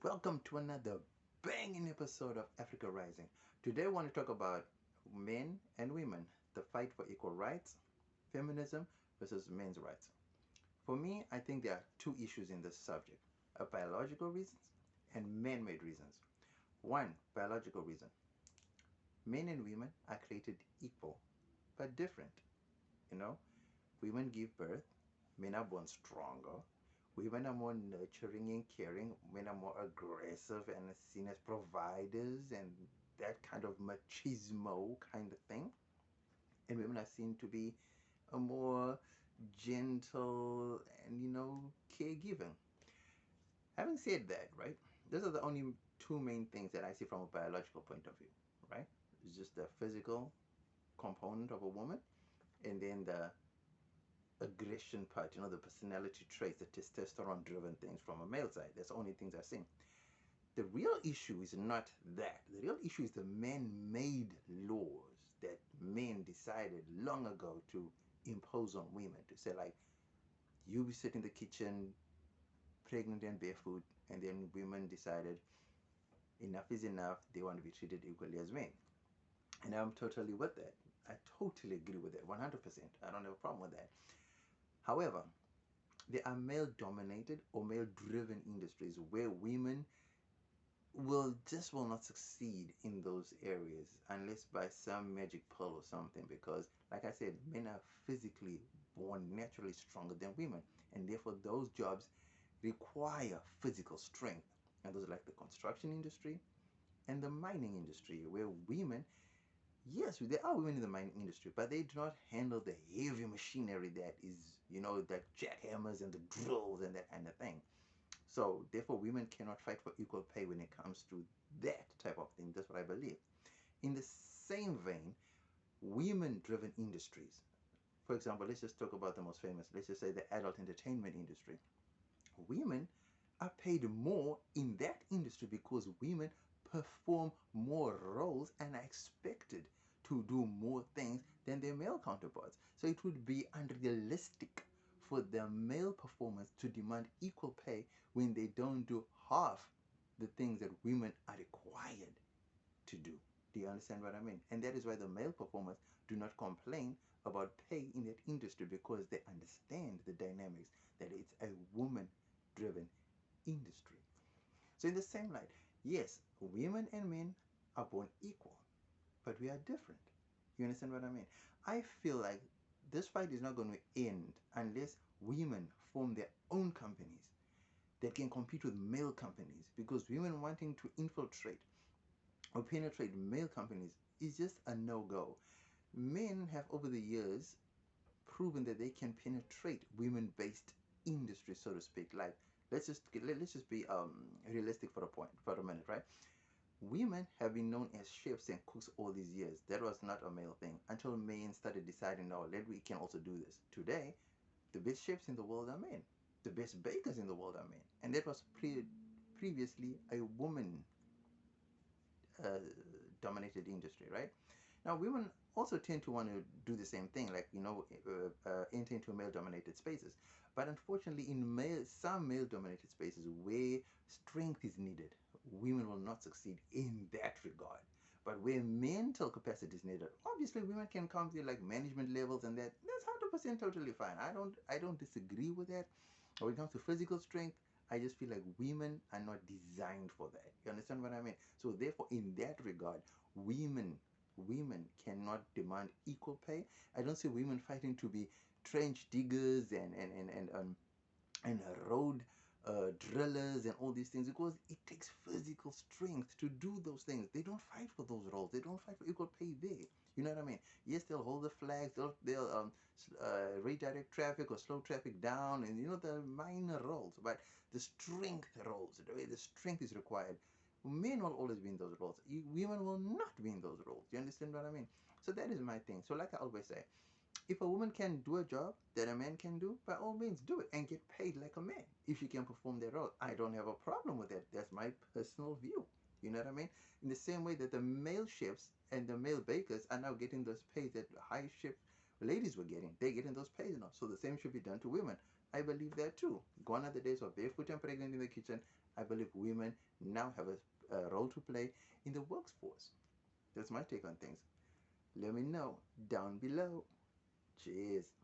Welcome to another banging episode of Africa Rising. Today, I want to talk about men and women, the fight for equal rights, feminism versus men's rights. For me, I think there are two issues in this subject: biological reasons and man made reasons. One, biological reason: men and women are created equal but different. You know, women give birth, men are born stronger. Women are more nurturing and caring. Men are more aggressive and seen as providers and that kind of machismo kind of thing. And women are seen to be a more gentle and, caregiving. Having said that, right, those are the only two main things that I see from a biological point of view, right? It's just the physical component of a woman and then the aggression part, the personality traits, the testosterone driven things from a male side. That's the only things I've seen. The real issue is not that. The real issue is the man made laws that men decided long ago to impose on women to say, like, you be sitting in the kitchen pregnant and barefoot, and then women decided enough is enough. They want to be treated equally as men. And I'm totally with that. I totally agree with that 100%. I don't have a problem with that. However, there are male dominated or male driven industries where women will not succeed in those areas unless by some magic pill or something, because like I said, men are physically born naturally stronger than women, and therefore those jobs require physical strength. And those are like the construction industry and the mining industry, where women, yes, there are women in the mining industry, but they do not handle the heavy machinery that is, that jackhammers and the drills and that kind of thing. So therefore, women cannot fight for equal pay when it comes to that type of thing. That's what I believe. In the same vein, women-driven industries. For example, let's just talk about the most famous. Let's just say the adult entertainment industry. Women are paid more in that industry because women perform more roles and are expected to do more things than their male counterparts. So it would be unrealistic for the male performers to demand equal pay when they don't do half the things that women are required to do. Do you understand what I mean? And that is why the male performers do not complain about pay in that industry, because they understand the dynamics, that it's a woman driven industry. So, in the same light, yes, women and men are born equal, but we are different. You understand what I mean? I feel like this fight is not going to end unless women form their own companies that can compete with male companies, because women wanting to infiltrate or penetrate male companies is just a no-go. Men have over the years proven that they can penetrate women-based industry, so to speak. Like, let's just be realistic for a minute, right? Women have been known as chefs and cooks all these years. That was not a male thing until men started deciding, no, we can also do this. Today, the best chefs in the world are men. The best bakers in the world are men, and that was previously a woman uh, dominated industry, right? Now, women also tend to want to do the same thing, like, enter into male dominated spaces. But unfortunately, in some male dominated spaces where strength is needed, women will not succeed in that regard. But where mental capacity is needed, obviously women can come to like management levels, and that's 100% totally fine. I don't disagree with that. But when it comes to physical strength, I just feel like women are not designed for that. You understand what I mean? So therefore, in that regard, women cannot demand equal pay. I don't see women fighting to be trench diggers and road drillers and all these things, because it takes physical strength to do those things. They don't fight for those roles. They don't fight for equal pay there. You know what I mean? Yes, they'll hold the flags. They'll redirect traffic or slow traffic down, and the minor roles. But the strength roles, the way the strength is required, men will always be in those roles. Women will not be in those roles. You understand what I mean? So that is my thing. So like I always say, if a woman can do a job that a man can do, by all means do it and get paid like a man if she can perform that role. I don't have a problem with that. That's my personal view. You know what I mean? In the same way that the male chefs and the male bakers are now getting those pays that high chef ladies were getting. They're getting those pays now. So the same should be done to women. I believe that too. Gone are the days of barefoot and pregnant in the kitchen. I believe women now have a role to play in the workforce. That's my take on things. Let me know down below. Cheers.